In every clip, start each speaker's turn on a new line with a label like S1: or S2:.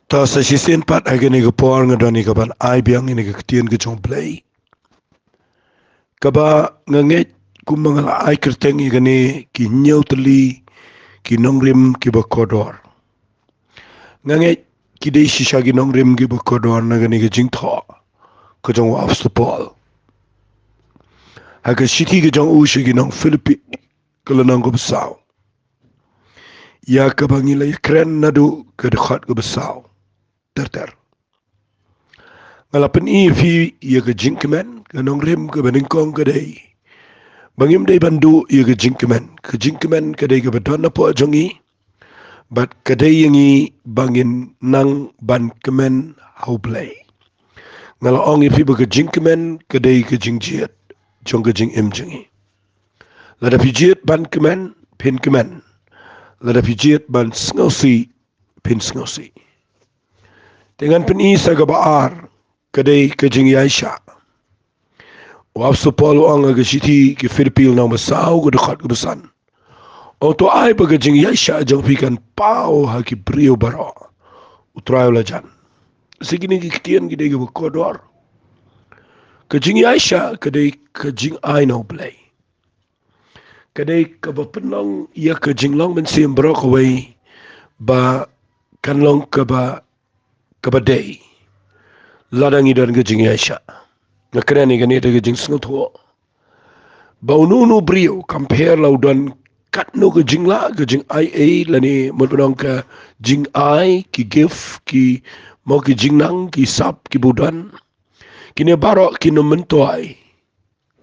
S1: Ta sa sisin pat agani ka por nga doni ka ban ai biang ini ka ketien ka chong play. Ka ba nganget kumangala ai kerteng igani ki nyau teli ki nongrim ki ba kodor. Nganget ki dei shisha ki nongrim ki ba kodor na gani ka jing tho ka chong wa Paul. Ha ka shiti ka chong ushi ki nong Philippi ka lanang ka basaw. Ya ka bangila ya kren nadu ka dekhat ka basaw. Ter. Ngalapan fi ia ke jingkemen ke nongrim ke beningkong ke dei. Bangim dei bandu ia ke jingkemen ke dei ke bedon apa jongi. Bat ke dei yangi bangin nang ban kemen hau play. Ngala ong fi ke jingkemen ke dei ke jingjiet jong ke jing im jongi. Lada pijiet ban kemen pin kemen. Lada pijiet ban sngosi pin sngosi. Dengan peni sa gabaar kadai kajing Aisha. Wapso Paul ang agashiti ki Filipil na masaw ko dekat kebesan. O to ay pagkajing Aisha jang pikan pao ha ki brio baro. Utrayo lajan. Sigini ki kitian gidai ki kodor. Kajing Aisha kadai kajing ay na play. Kadai kabapenong iya kajing long men siyem baro kaway ba kanlong kabadai. Ladang idan kajing Aisha. Nakrani gani ta kajing snutho. Baununu brio compare laudan katno kajing la kajing ai lani modong ka jing ai ki gif ki mau ki jing nang ki sap ki budan. Kini barok kini mentuai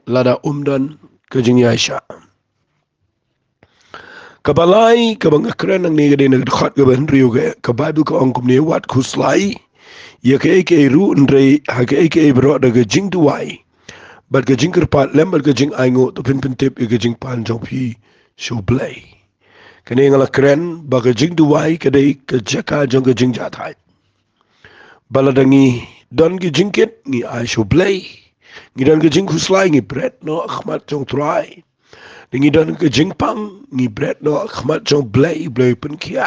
S1: lada umdan kajing Aisha. Kabalai kabang akran ang ni gani nagdakhat kaban rio ka Bible ka angkum ni wat kuslai. Ya ke ru ndrei ha ke bro da jing duai bat ke jing kerpat lem bat ke jing aingo to pin tip ke jing pan jong pi show play kene ngala kren ba ke jing duai ke dei ke jaka jong ke jing jathai baladangi don ke jing kit ni ai show play ni don ke jing kuslai ni bread no akhmat jong try ni don ke jing pang ni bread no akhmat jong play pun kia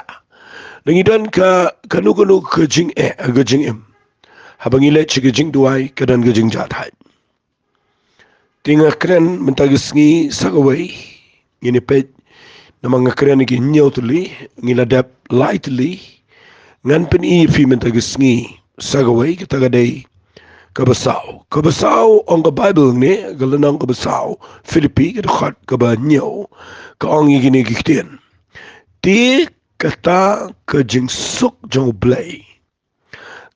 S1: ni don ka kanu ke jing ke jing im habang ile chike jing duai kadan ke jing jathai tinga kren mentagis ngi sagawai ngini pet namang kren ki nyotli ngila dap lightly ngan pen fi mentagis ngi sagawai kita gadai kabasaw ong ka Bible ni galanang kabasaw Philippi ka khat ka ba nyo ka ong igini kikten ti kata ka jing suk jong blay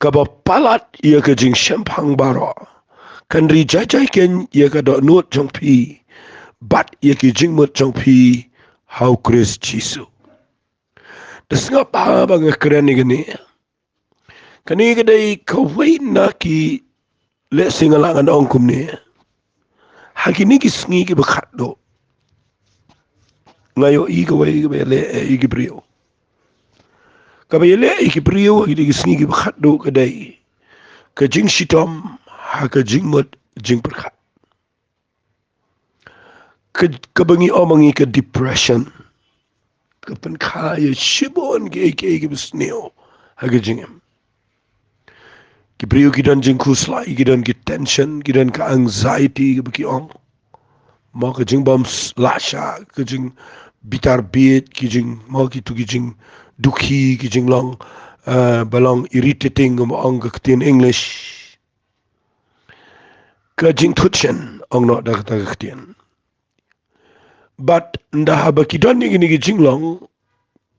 S1: kaba palat ia ke jing shempang baro kan ri jai ken ia ka do not jong pi bat ia ke jing mot jong pi how Chris Jesus desnga pa bang keren ni kani ke dei ka wait na ki le singalangan ongkum ni hakini ki sngi ki bakhat do ngayo i ka wai ke le i ki brio kabayele ikibrio idi gisngi gi khaddo kadai ka jing shitom ha ka jing mot jing perkhat ka bangi omangi ka depression ka pen khaya shibon ge bisneo ha ka jingem kibrio gidan jing khusla gidan ki tension gidan ka anxiety ki ong ma ka jing bombs lasha ka jing bitar beat ki jing ma ki tu ki jing dukhi ki jinglong balong irritating ong ka English ka jing tutchen ong no da ka ktien but nda ha ba ki don ni ki jinglong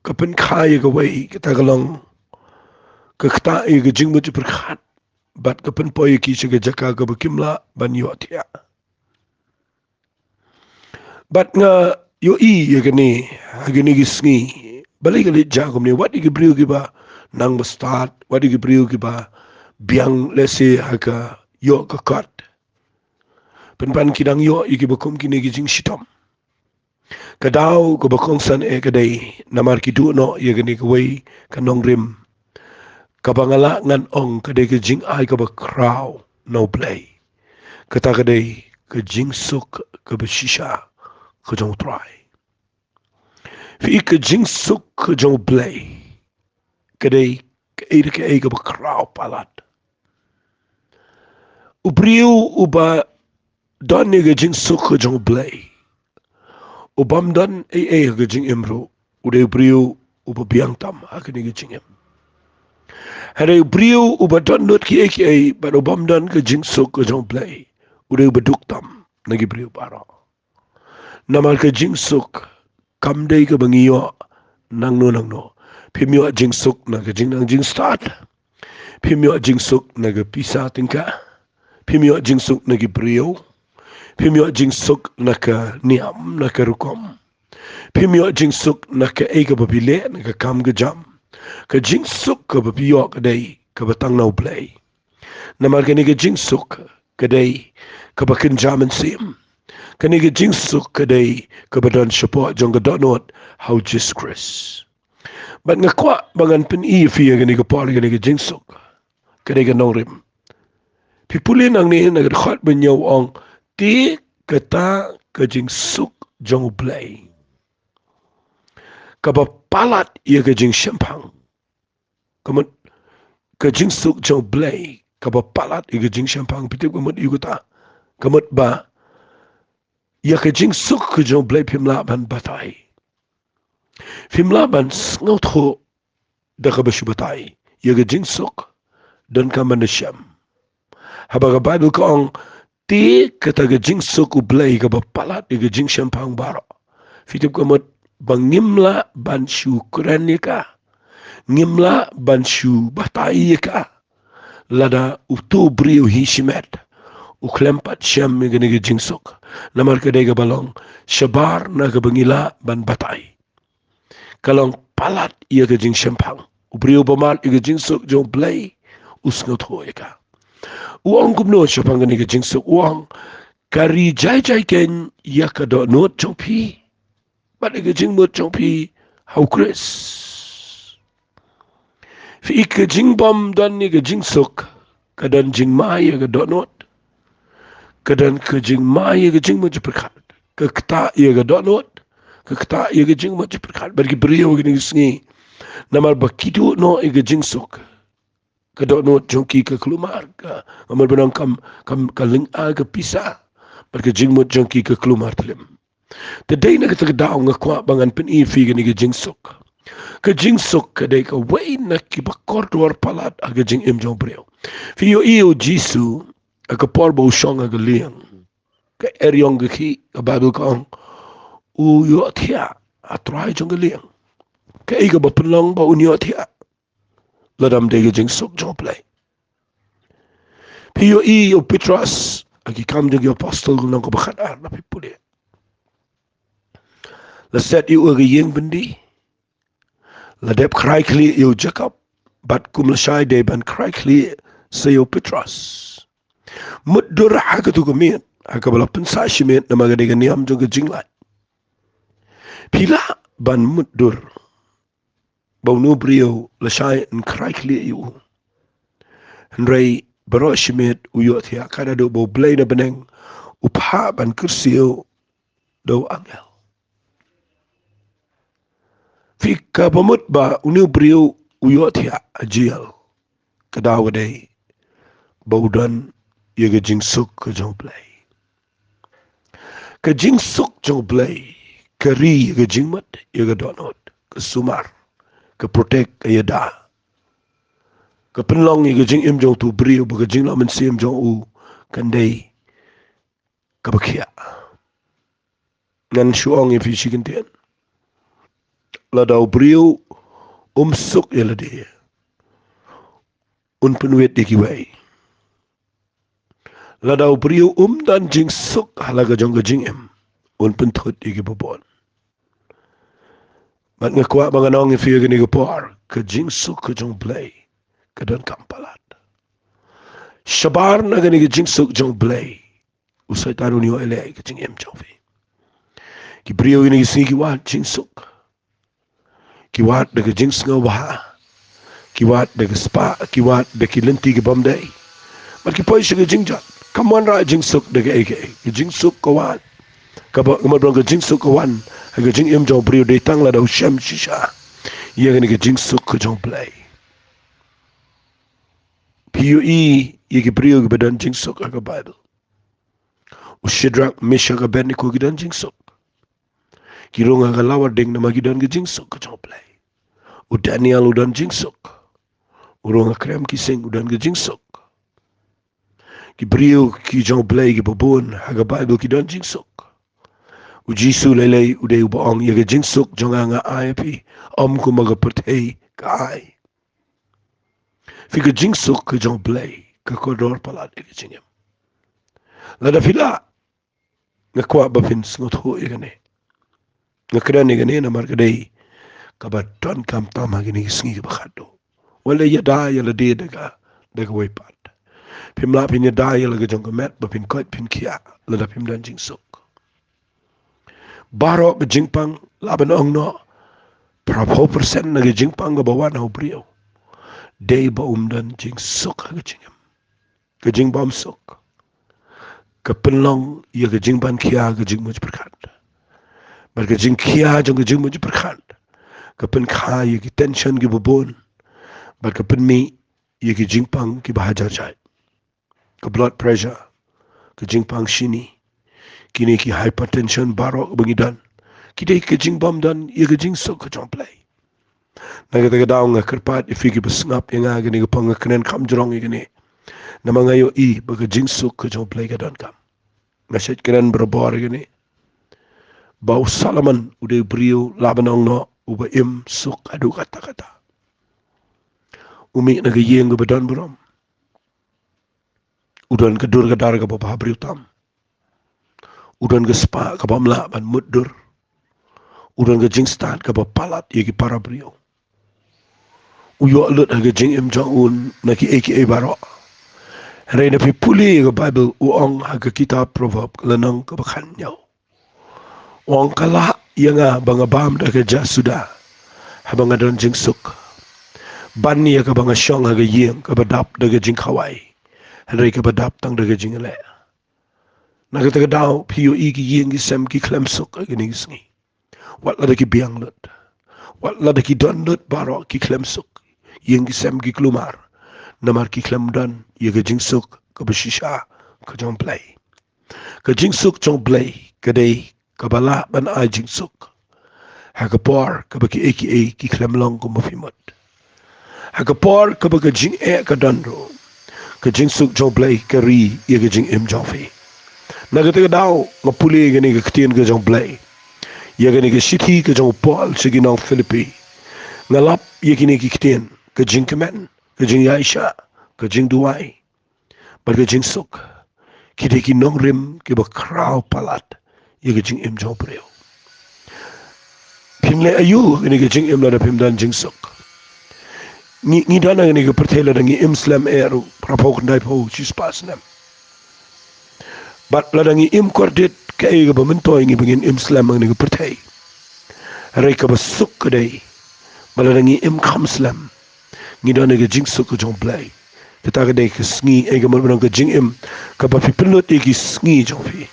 S1: ka pen khai ka wei ka tagalong ka kta ka jing mu per khat but ka pen poy ki che jaka ka ba kimla ban yo tia but nga yo ya gani gisngi balik kali jagom ni wadi gibriu giba nang start wadi gibriu giba biang lese haka yo ka kat penpan kidang yo iki bakum kini gijing shitom kadau ko bakong san kadai namar kidu no ye gani kwai kanong rim kabangala ngan ong kadai gijing ai ka ba kraw no play kata kadai gijing suk ka beshisha ka jong try fi ka jing suk ka jong play kadai ke ai ka bakraw palat. Ubriu uba don ni ga jing suk ka jong blay. Ubam don ai ga jing imro. Ude ubriu uba biang tam akani ga jing em. Hare ubriu uba don not ki ai but ubam don ka jing suk ka jong blay. Ude uba duk tam nagi briu para. Namal ka jing suk kam day ka bangiyo nang no. Pimyo jing suk na ka jing nang jing start. Pimyo jing suk na ka pisa tingka. Pimyo jing suk na ki briu. Pimyo jing suk na ka niam na ka rukom. Pimyo jing suk na ka ay ka babile na ka kam ka jam. Ka jing suk ka babiyo ka day ka batang na ublay. Namal ka ni ka jing suk ka day ka bakin jaman sim. Ka ni ka jing suk ka day ka badan siyapo jong ka donot how Jesus Christ. But nga kwa bangan pin fiya ka ni ka pala ka ni ka jing suk ka day ka nongrim. Pipulin ang ni nagdakot banyaw ang ti kata ka jing suk jong ublay. Kabapalat iya ka jing siyempang. Kamot ka jing suk jong ublay. Kabapalat iya ka jing siyempang. Pitip kamot iyo ta. Kamot ba iya ka jing suk ka jong ublay pimlaban batay. Pimlaban sngot ho da ka basyo batay. Iya ka jing suk don ka manasyam. Habang ka Bible ko ang ti kata ka jing suk ublay kabapalat iya ka jing siyempang baro. Pitip kamot bangimla ban syukuran ka. Ngimla ban syu batai ka. Lada utu briu hishimet. Uklempat syam nga nga jingsok. Namar ka day balong syabar na kabangila ban batay. Kalong palat iya ka jing syampang. Ubriu bamal iya ka jingsok jong blay. Usngot ho ka. Uang kumno syapang nga nga jingsok. Uang kari jay ken iya ka do not jong pi. But iya ka jing mot jong pi. How Chris. Fi ka jing bom dan ni ka jing sok. Kadan jing maya ka donot. Kadan ka jing maya ka jing mo jiperkat. Ka kata iya ka donot. Ka kata iya ka jing mo jiperkat. Bagi beriyo ka singi. Namal bakido no iya ka jing sok. Ka donot jongki ka kelumar. Amal benang kam kalinga ka pisa. Bagi jing mo jongki ka kelumar talim. Taday na katagdao nga kwa bangan pinifi ka ni ka jing sok. Kajing sok kadai ka way na kibakor duar palat aga jing imjong breo. Fiyo iyo jisu aga porbo usong aga liang. Ka eryong ki ka Bible ka ang uyo tiya atray jong liang. Ka iga ba penlong ba unyo tiya. Ladam de jing sok jong play. Fiyo iyo Petros agi kam jong apostol ng kabakadar na pipuli. Laset iyo aga yeng bendi. Ladep krakli iyo Jacob, bat kumlasay de ban krakli sayo Petros. Muddur haka tu kumit, haka balapan sa simit na mga niam jong jinglat. Pila ban muddur, baunu brio lasay en krakli iyo. Henry baro simit uyot hiya kada do bo blay na beneng upha ban kursiyo do angel. Fika pamut ba uniu brio uyot ya ajial kadawa day baudan yaga jing suk ka jong play ka jing suk jong play kari yaga jing mat yaga donot ka sumar ka protect ka yada ka penlong yaga jing im jong tu brio ba ka jing laman sim jong u kanday ka bakya ngan shuong ya fi shikintian ladau brio suk yala dia un penuit dikiwai ladau brio dan jing suk halaga jong jing em un pentut dikibobon mat ngakwa mga nong ifiya gani gapor ka jing suk ka jong play ka dan kampalat shabar na gani ka jing suk jong play usay taro niyo ele ka jing em jong fi ki brio gani kiwat jing suk kiwat daga jing nga waha kiwat daga spa kiwat daga lenti ke bamday mat kipoy siya ka jing jat kaman ra jing suk daga eke jing suk kawan kaba kamadrong ka jing suk kawan aga jing im jong brio de tang la daw shem shisha iya ka jing suk ka jong play PUE yeki brio ke badan jing sok aga Bible. U Shadrach, Meshach, Abednego gidan jing sok. Kirong aga lawa deng nama gidan ke jing sok ke jong play. U Daniel udan jing sok. Urong akrem kiseng udan ke jing sok. Ki brio ki jong play ki babon aga Bible gidan jing sok. U Jisu lelei uday ubaong yeke jing sok jong anga ayapi om ku maga pertei ka ai. Fika jing sok ke jong play ke kodor palat yeke jingem. Lada fila ngakwa bapin sengot ho yekane. Ngakran yekane namar kadai kabaton kam tama gini sengi bakado. Wala yada yala de daga waipat. Pimla pin yada yala ke jong kemet bapin koit pin kia lada pim dan jing sok. Baro ke jingpang laban ong no prapo persen na ke jingpang ke bawah na brio. Day ba dan jing sok ke jingem. Ke jing bom sok. Ke penlong ya ke jing ban kia ke jing muj berkat. Bar ke jing kia jong ke jing muj berkat. Ke pen kha ya ke tension ke bubon. Bar ke pen mi ya ke jingpang ke bahajar jai. Ke blood pressure ke jingpang sini. Kini ki hypertension barok bengidan. Kita ke jing bom dan ya ke jing sok ke jong play. Naga taga daw nga kerpat ifiki besngap yang nga gini ke pangakenen kam jorong gini. Nama ngayo baga jing sok ke jong play ka dan kam. Nasyat kenen berbar gini. Bau salaman udah brio labanong no uba im sok adu kata-kata. Umi naga yeng ke badan berom. Udan kedur ke dar ke bapa brio tam. Udan ke spa ke pamla ban muddur. Udan ke jing start ke palat yaki para brio. Uyo alut haga jing im jong un naki aka barok. Hari na pipuli ke Bible uong haga kitab proverb lenang ke bakan nyau. Uong kala yang banga bam daga jas sudah. Habang adon jing suk. Ban ya ke banga syong haga yeng ke badap daga jing kawai. Hari ke badap tang daga jing le. Naga taga daw PUE ki yeng ki sem ki klem suk haga ni sengi. Wat lada ki biang lut. Wat lada ki don lut barok ki klem suk. Yang kisam ki kelumar namar ki klem dan ye ke jing suk ke besisha ke jong play ke jing suk jong play ke dei ke bala ban a jing suk ha ke por ke baki aka ki klem long ko mafimut ha ke por ke baki jing ke dandro ke jing suk jong play ke ri ye ke jing im jong fi na ke te daw ngapuli ke ni ke ktien ke jong play ye ke ni ke city ke jong pol siginong Philippi ngalap ye kini ki ktien ke jing kemen, ke jing Aisha, ke jing Duai, bar ke jing suk, kita ki nong rim ke bakrau palat, ye ke jing im jong preo. Pimle ayu ini ke jing im lada pim dan jing suk. Ni dana ini ke pertela dangi im slam eru prapok ndai po chispas nem. Bat lada ngi im kordit ke ke bamento ngi bengin im slam ngi ke pertei. Rai ke basuk ke dai. Balada ngi im kam slam. Ngida nega jing suk ke jong play. Kita kedai ke sengi ega menang ke jing im ke bapi pelut egi sengi jong pi.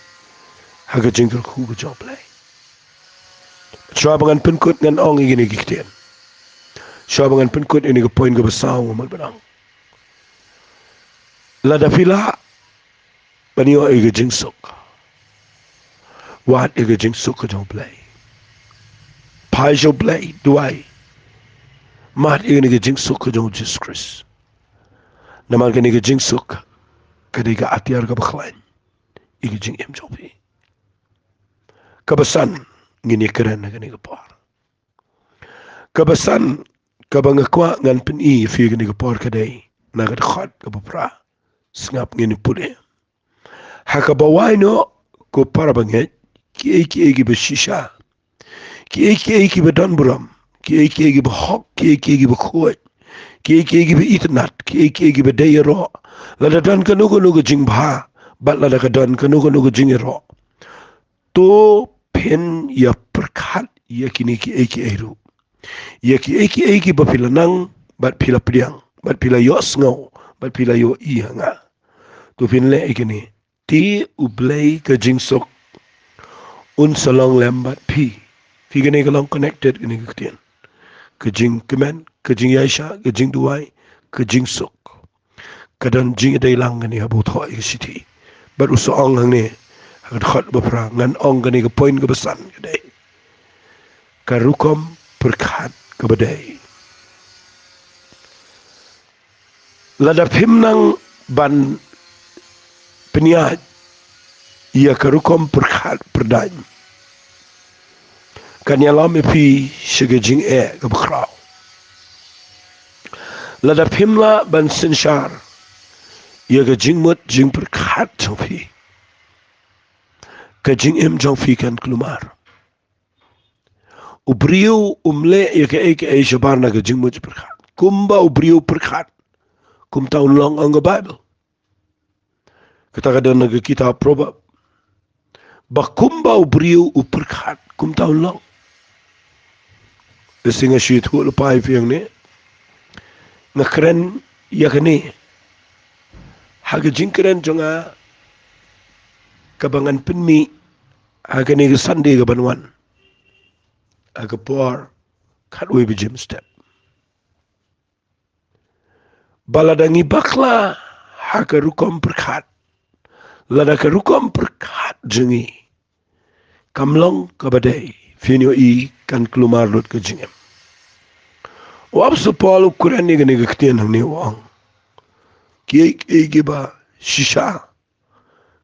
S1: Haga jing terku ke jong play. Syua bangan penkut ngan ong egi negi ketian. Syua bangan penkut ini ke poin ke besau ngamal benang. Lada fila banio ega jing suk. Wat ega jing suk ke jong play. Pai jong play duai. Mat ega nega jing suk ke jong Jesus Christ. Namal ke nega jing suk ke dega atiar ke bakhlain. Ega jing im jong pi. Kebesan ngini keren nega nega par. Kebesan kabangakwa ngan peni fi nega par kadai naga khat ke bapra sngap ngini pule. Haka bawaino ko para banget ki eki beshisha. Ki eki bedan buram. Ki eki behok, ki eki bekhoi. Ki eki be internet, ki eki be dayro. Lada dan kanugo jing bha, bat lada kadan kanugo jing ro. To pen ya perkat ya kini ki eki eru. Ya ki eki bapila nang, bat pila priang, bat pila yos ngau, bat pila yo iya nga. To pen le eki ni. Ti ublay ka jing sok un salong lembat pi. Fi gani kalong connected gani ketian. Ke jing kemen, ke jing Aisha, ke jing Duai, ke jing suk. kadan jing dai lang ngani habu thoi siti bat uso ong hang ne hagat khot bapra ngan ong ngani ka point ka besan kadai karukom perkhat ka badai lada phimnang ban peniat ia karukom perkhat perdai kan yalam pi shigajing ka bakrau lada phimla ban sinshar ia ka jingmut jing perkhat chofi ka jing em chofi kan klumar ubriu umle ia ka shabarna ka jingmut perkhat kumba ubriu perkhat kum taun long ang Bible kata kada naga kitab Probab bakumba ubriu uperkhat kum taun long singa syit hu lepai fiang ne ngakren yakni haga jingkren jonga kabangan penmi haga ni sande ga banwan aga por khatwe bi jim step baladangi bakla haga rukom perkhat lada ka rukom perkhat jengi kamlong kabadai finyo i kan klumar lut ka jingem wab su paul ukuran ni gani gaktian hang ni wang ki giba shisha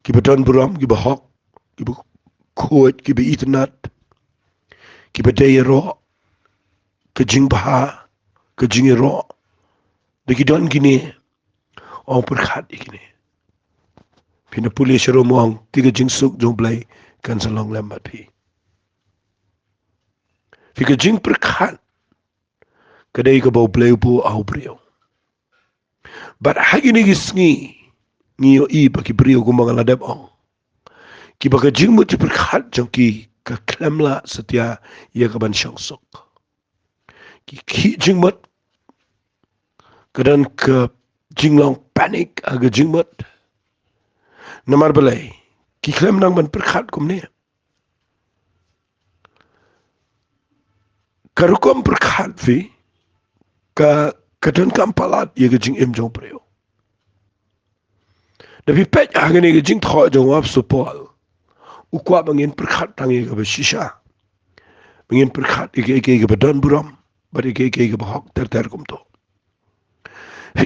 S1: giba don buram giba hok giba khot giba itnat giba day ro ka jing baha ka jing ro de don gini on perkhat ikini pina pulis romong tiga jing suk jong blai kan salong lambat pi fika jing perkhat kadai ka bau blai bu au brio but hagi ni gisngi ngiyo i baki brio kumang ladab ong ki baka jing mu perkhat jong ki ka klemla setia ia ka ban syang sok ki jing mut kadan ka jinglong panik aga jing mut namar balai ki klem nang ban perkhat kum ne karukom perkhat fi ka kadan kampalat ia ka jing em jong preo tapi pet aga ni ka jing tho jong wap supol ukwa bangin perkhat tangi ka bashisha bangin perkhat ike ka badan buram bar ike ka bahok ter kum to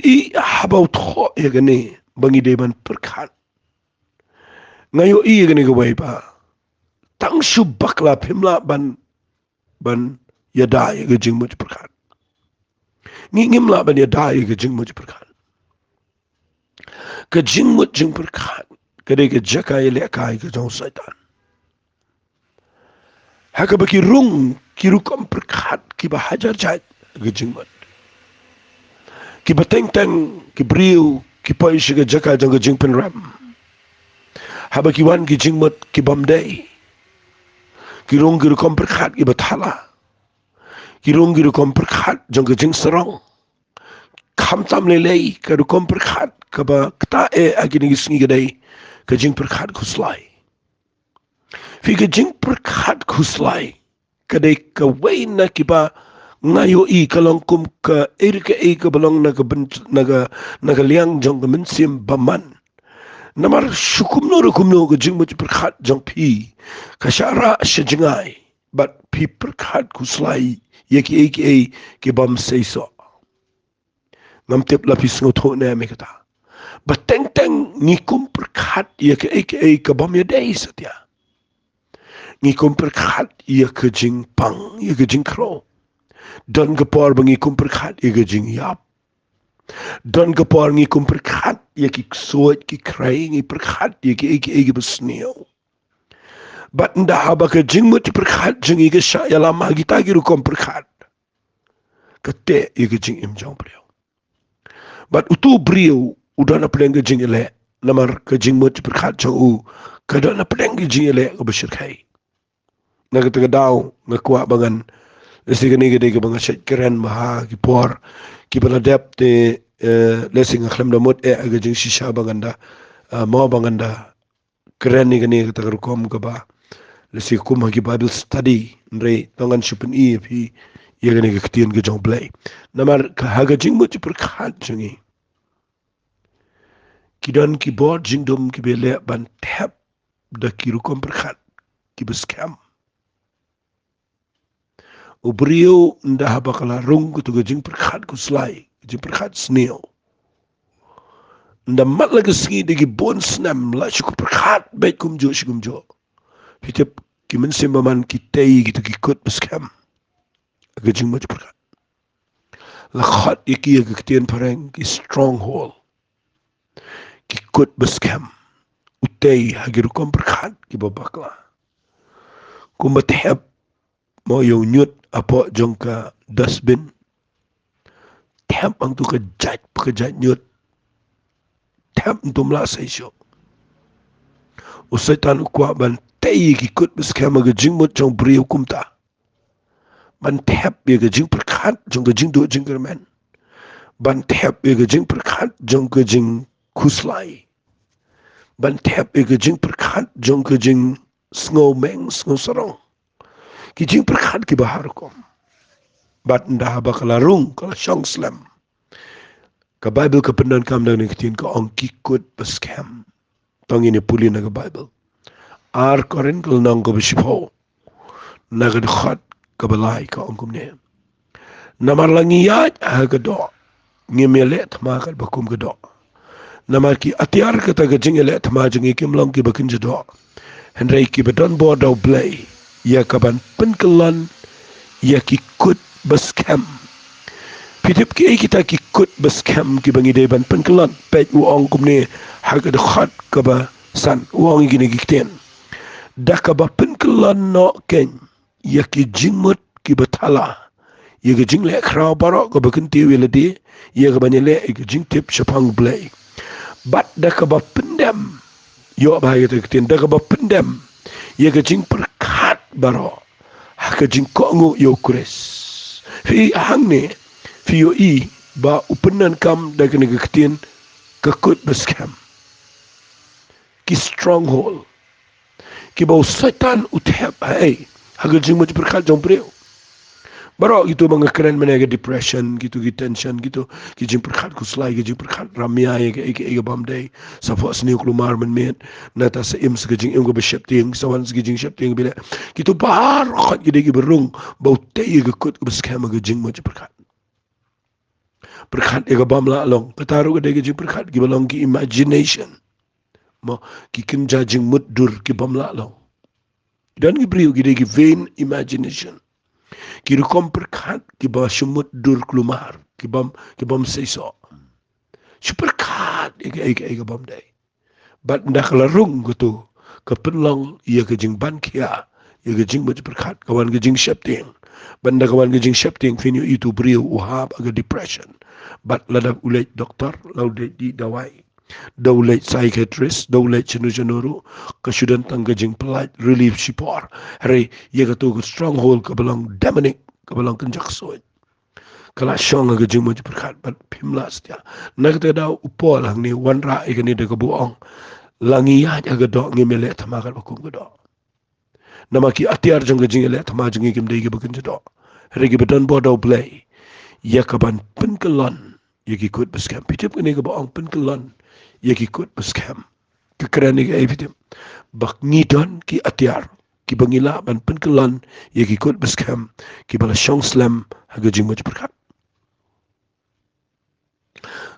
S1: i habau tho ia ka ni bangi de ban perkhat ngayo i ka ni ka wai pa tang shu bakla phimla ban yadai ka jing mu perkhat ngim la ban yadai ka jing mu perkhat ka jing mu jing perkhat ka de ka jakai le kai ka jong saitan haka baki rung ki rukom perkhat ki bahajar jat ka jing mu ki bateng teng ki briu ki pai shiga jakai jong ka jing pen ram haba ki wan ki jing mu ki bamdai ki rung ki rukom perkhat ki bathala kirung giru kom perkhat jong ke jing serong kham tam le lei ka ru kom perkhat ka ba kta agini gisngi gadai ka jing perkhat khuslai fi ka jing perkhat khuslai kadai ka waina ki ba ngayo i kalong kum ka ka balong naga liang jong ka mensim baman namar shukum no ka jing mu perkhat jong pi ka syara sejingai but pi perkhat khuslai yaki ki bam seiso ngam tep lapis ngotho na me kata bateng teng ngikum perkhat yaki ka bam ya dei satya ngikum perkhat ya ke jing pang ya ke jing kro don ke por bangi kum perkhat ya ke jing yap don ke por ngikum perkhat yaki suat ki krai ngi perkhat yaki besneo bat nda haba ke jing mu perkhat jing ke sha ya lama kita giru kom perkhat kate ya ke jing im jong brio bat utu brio udah na pleng ke jing ele namar ke jing mu perkhat jong u kada na pleng ke jing ele ke besyir khai na ke daw ngakwa bangan lesi gani gede ke banga syet keren maha ki por ki baladap te lesi ngakhlem damut ke jing shisha banganda mau banganda keren ni gani ke kom ke ba lesi kum hagi Bible study nre tongan syupen i pi ia gani ke ketien ke jong blai namar haga jing mu perkhat jengi Kidan ki board jingdom ki bele ban tap da kiru komperkat ki beskam. Ubrio nda habakala rung kutu gajing perkat ku slai, gajing perkat snail. Nda mat lagi singi digi bon snam la syukur perkat baik kumjo syukumjo. Hitip ki mensembaman ki tei gitu ki kut beskam. Gajing maju perkat. Lakhat iki ya ketien pareng ki stronghold. Ki kut beskam. Utei hagiru komperkat ki babakla. Kumbatehab mau yung nyut apa jongka dustbin. Tehab ang tu kejat nyut. Tehab untuk melasai syok. Usaitan ukwa ban tei ki kut beskam agajing mut jong beri hukum ta. Ban tehab ya gajing perkat jong gajing do jing kermen. Ban tehab ya gajing perkat jong gajing kuslai. Ban tehab ya gajing perkat jong gajing sngau meng sngau sarong. Kijing perkat ki bahar kom. Bat ndah bakala rung kala syong slam. Ka Bible ka pendan kam nang kitin ka ong kikut beskam. Tong ini puli na ka Bible. Ar korin kal nang ka besipo. Nagad khat ka balai ka ong kumne. Namar langiyat ha ka do. Ngimele thma ka bakum ka do. Namar ki atiar ka ta gajing ele thma jing ikim long ki bakin jado. Henry ki badon bo daw blay. Ya kaban penkelan ya kikut beskam. Pitip ki kita kikut beskam ki bangi deban penkelan pet uang kumne harga dekhat kaba san uang gini gikten. Dah kaba penkelan no ken ya ki jingmut ki batala. Ya ki jingle krau barok kaba kenti weladi ya kaba nyele ki jingtip syapang blay. Bat dah kaba pendam. Yo bahaya gikten dah kaba pendam. Ya ki jing perkat baro haka jingkongu yo kures fi hang ne fi yo I ba upenan kam da kene gaktin kakut beskam ki stronghold ki ba setan uthep hai haka jing mo perkat jong preo baro gitu mga keren menega depression gitu ki tension gitu ki jing perkat ku slai ki jing perkat ramya ke bamday sa fos ni klumar men nata sa im sa jing im go beshepting sa wan sa jing shepting bila gitu bar khat gide ki berung bau te ke kut ke skema ke jing mo perkat perkat e ga bamla long kataru ke jing perkat ki balong ki imagination mo ki kin jing mut dur ki bamla long dan ki brio gide ki vain imagination ki rukom perkat ki ba shumut dur klumar ki bam seiso superkat ega bam dai bat ndak larung gitu ke penlong ia ke jing ban kia ia ke jing perkat kawan ke jing shepting banda kawan ke jing shepting finu itu brio uhab aga depression bat ladap ulai doktor laude di dawai daulai psychiatrist daulai chenu kesudan tanggajing pelat relief sipor hari ia katu stronghold ke belang demonic ke belang kenjak soit kala syong aga jing mo perkat bat pimlas dia nak te daw upol hang ni wanra ikani de kebuong langiya aga do ngimele thamagal bakum do namaki atiar jong jing ele thama jing kim de ge bakin do hari ge bedan bo daw play yakaban penkelon yaki kut beskam pitip ni ge boong penkelon yaki kut beskam kekeren ni ge pitip bak ngidon ki atiar ki bangila ban penkelon yaki kut beskam ki bala syong slam aga jing mo perkat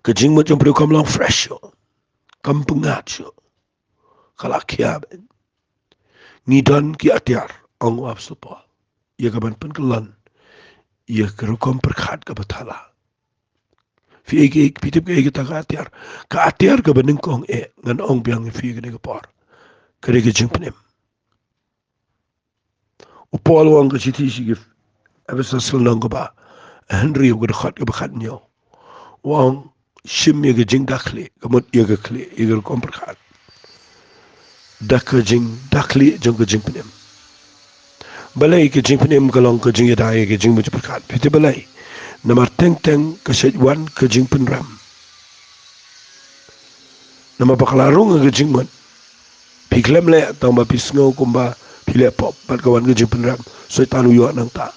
S1: kejing mo jom kam lang fresh yo kampungat yo kalakia ben ngidon ki atiar ang wap supol ya kaban penkelon ya kerukom perkat ka batala fi ege pitip ke ege ta ka atiar ka benengkong ngan ong biang fi ke por kare ke jing penem upol wang ke siti sigif abesa sulnang ko ba Henry ko khat ke bakhat nyo wang shim ye ke jing dakli kamot ye ke kli ye ke kom perkat dakajing dakli jong ke jing penem balai ke jing penem kalong ke jing yadai ke jing mo perkat pite balai namar teng ke sejwan ke jing penram nama bakalarung ke jing mon piklem le tamba pisngo kumba pile pop bat kawan ke jing penram so tanu yo nang ta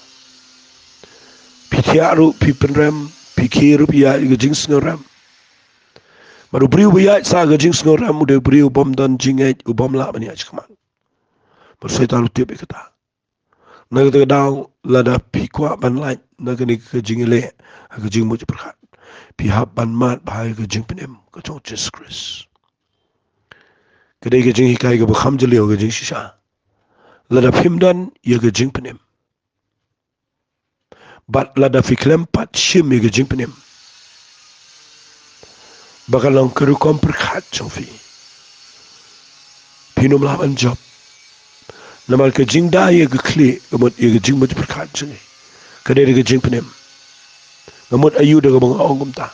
S1: pitiaru pi penram pikiru pi ya ke jing snoram Baru beriu bayat sa ga jing snoram udah beriu bom dan jinget ubom la bani aj kaman. Baru saya tahu tiap kata. Naga taga daw lada pikwa ban lain naga ni ka jing le ka jing mo perkat. Pihak ban mat bahaya ka jing penem ka jong Jesus Christ. Kadai ka jing hikai ka bakham jalio ka jing shisha. Lada pimdan ya ka jing penem. Bat lada fiklem pat shim ya ka jing penem. Bakal lang kerukom perkat jong fi. Pinum lawan job. Namal ka jing da ya ka kli kamot ya ka jing mo perkat jong. Kadai ka jing penem. Ngamot ayu da ka mga ongum ta.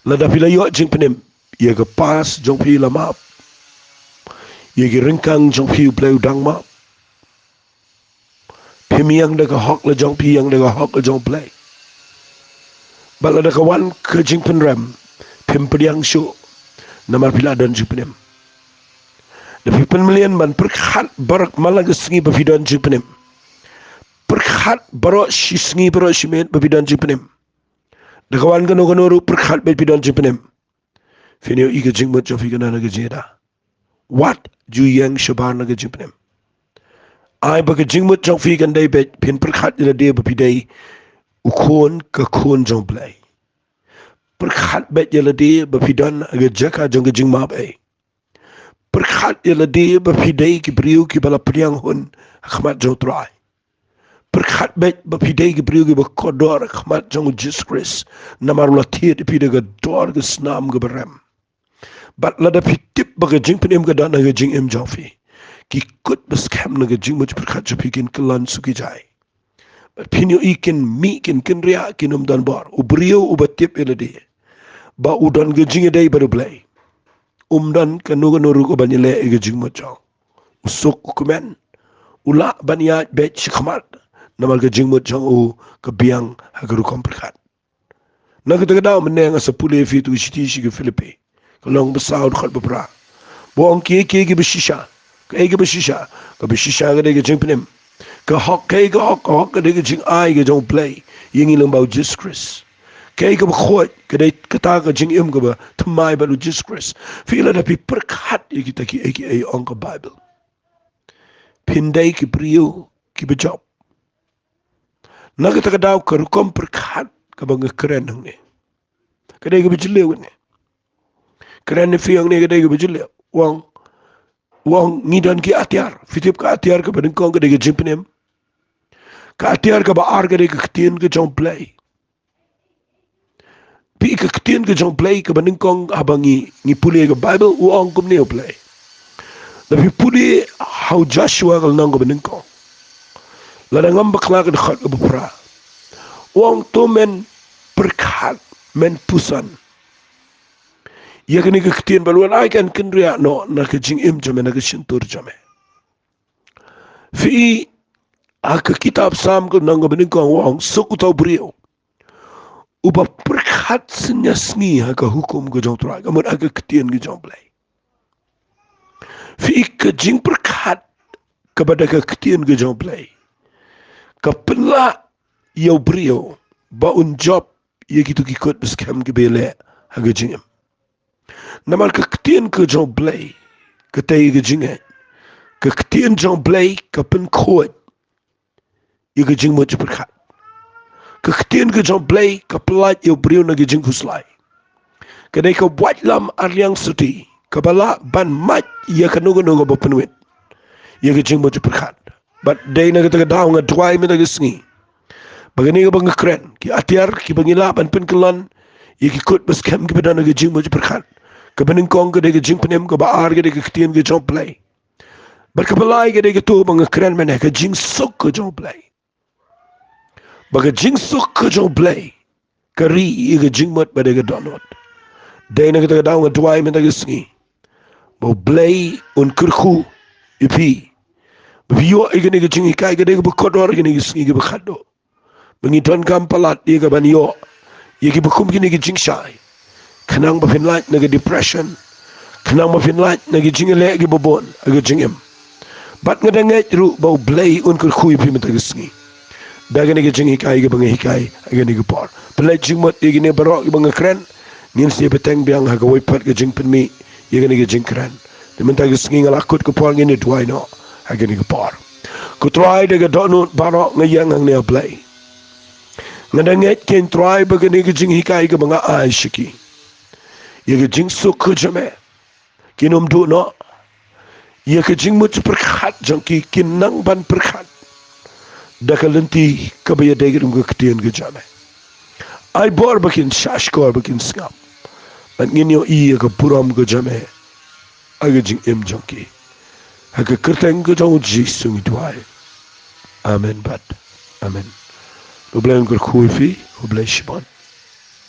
S1: Lada pilayo jing penem. Ya ka pas jong fi lamap. Ya ka ringkang jong fi play udang map. Pimiyang da ka hok la jong pi yang da ka hok la jong play. Bala da ka wan ka jing penrem. Pim pediang syu. Namal pila dan jing penem. Tapi penmelian ban perkat barak malang sengi bafidan jing penem. Perkat barak si sengi barak si met bafidan jing penem. Da ka wan gano perkat bafidan jing penem. Finio iga jing mot jong fi gana na jing da. Wat ju yang shabar na jing penem. Ai ba jing mot jong fi gandai bet pin perkat ila dia bapidai ukon ka kon jong play. Perkat bet ila dia bafidan aga jaka jong jing map ai. Perkat ila dia bapidai ki beriu ki bala priang hun akhmat jong trai. Perkat bet bapidai ki beriu ki bakodor akhmat jong Jesus Christ namar latir pida ga dor ga snam ga berem. Bat lada pitip baga jing penem ga dan aga jing em jong fi. Ki kut baskam naga jing much perkat japikin kelan suki jai. But pinyo ikin mi kin ria kin dan bar. Ubrio ubatip ila dia. Ba udan ga jing edai baru blay. Dan kanu ko banyele ga jing much jong. Usuk ukumen. Ula banyat bet shikhamat. Namal ga jing much jong u kabiang hagaru komperkat. Nagataga meneng sa puli fitu shiti shi Filipi. Kalong basaw khat babra. Buang ki beshisha. Ka beshisha. Ka beshisha ga de jing penem. Ka hok ka de jing ai ga jong play. Yingi lang bau Jesus Christ. Ka khot ka de kata ka jing im ga ba tmai ba Jesus Christ. Fila da pi perkat kita ki ai ong ka Bible. Pindai ki priu ki bejob. Nagataga daw ka rukom perkat ka bang keren hang ni. Ka de ga bijile ne. Keren ni fiang ni ka de ga bijile. Wang ngidan ki atiar. Fitip ka atiar ka baningkong ka de ga jing penem. Ka atiar ka baar ka de ga ketien ka jong play. Pi ka ketien ka jong play ka baningkong habang ngi puli ka Bible uang kum ni play. Tapi puli how Joshua kal nang ka baningkong. Lada ngam bakla ka dekhat ka bupra. Uang to men perkat men pusan. Ya kini ke ketien baluan ai kan kendria no na ke jing im jame na ke shintur jame. Fi aka kitab sam ko nang bening ko wang suku tau brio. Uba perkat senyasngi aka hukum ko jong trai kamut aka ketien ke jong play. Fi ke jing perkat kepada ke ketien ke jong play. Kapela yau brio ba un job ye gitu kikut beskam ke bele aka jing im. Namal ka ketien ke jong play ke tay ke jinget ke ketien jong play ke pen khot ye ke jing mo perkat ke ketien ke jong play ke pelat ye brio na ke jing huslai ke dai ke buat lam ariang suti ke bala ban mat ye ke nugo ba penuit ye ke jing mo perkat but dai na ke daw nga dwai me na ke sngi bagani ke bang kren ki atiar ki bangila ban pen kelon ye ki kut bas kem ke badana ke jing mo perkat ke beningkong ke de jing penem ke baar ke de ketien ke jong play. Berkepalai ke de tu bang keren men ke jing sok ke jong play. Baga jing sok ke jong play. Ke ri ke jing mot pada ke donot. Dai na ke daw nga duai men ke sngi. Bo play un kurku ipi. Biyo ke de jing ikai ke de bekodor ke de sngi ke bekado. Bengiton kam palat ye ke banyo. Ye ke bekum ke jing shai. Kenang ba finlight na depression. Kenang ba finlight na jingele gi bobon aga jingem. Bat nga danget ru ba blay un kur khuy pi mata gisngi. Daga ni jingi kai ga bangi kai aga ni par. Play jingmat igi ne barok gi bang kren ngin si beteng biang haga wipat ke jing penmi ye gani ke jing kran dimenta ke singi ngalakut ke por ngini duai no haga ni ke por ku try de ke donut barok ngayang ang ne play ngadanget ken try bagani ke jing hikai ke banga ai shiki ye ke jing suk ke jame kinom du no ye ke jing mut perkhat jangki kinang ban perkhat dakalenti kabaya degrum ke ketien ke jame ai bor bakin shashkor bakin skam man nginyo iya ke puram ke jame aga jing em jangki haga kerteng ke jang jisung duai amen bad amen. Ublen kur khuifi, ublen shibon.